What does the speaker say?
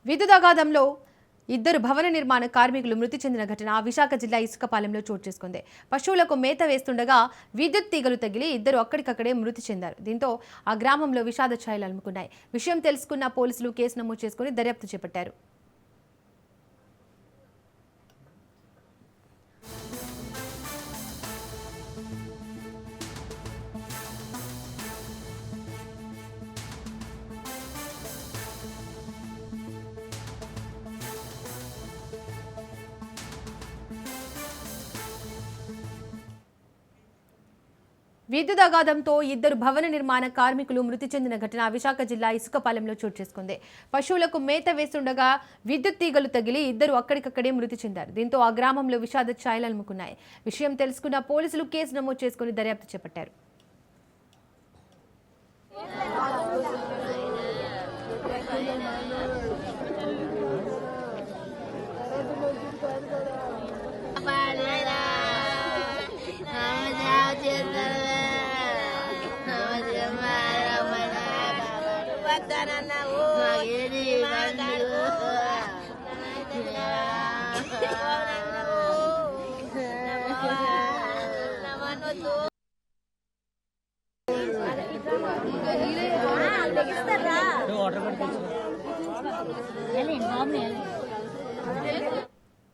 విద్యుత్ అఘాతంలో ఇద్దరు భవన నిర్మాణ కార్మికులు మృతి చెందిన ఘటన విశాఖ జిల్లా ఇసుకపాలెంలో చోటు చేసుకుంది. పశువులకు మేత వేస్తుండగా విద్యుత్ తీగలు తగిలి ఇద్దరు అక్కడికక్కడే మృతి చెందారు. దీంతో ఆ గ్రామంలో విషాద ఛాయలు అలుముకున్నాయి. విషయం తెలుసుకున్న పోలీసులు కేసు నమోదు చేసుకుని దర్యాప్తు చేపట్టారు. విద్యుత్ అఘాతంతో ఇద్దరు భవన నిర్మాణ కార్మికులు మృతి చెందిన ఘటన విశాఖ జిల్లా ఇసుకపాలెంలో చోటు చేసుకుంది. పశువులకు మేత వేస్తుండగా విద్యుత్ తీగలు తగిలి ఇద్దరు అక్కడికక్కడే మృతి చెందారు. దీంతో ఆ గ్రామంలో విషాద ఛాయలు అలుముకున్నాయి. విషయం తెలుసుకున్న పోలీసులు కేసు నమోదు చేసుకుని దర్యాప్తు చేపట్టారు. వాటర్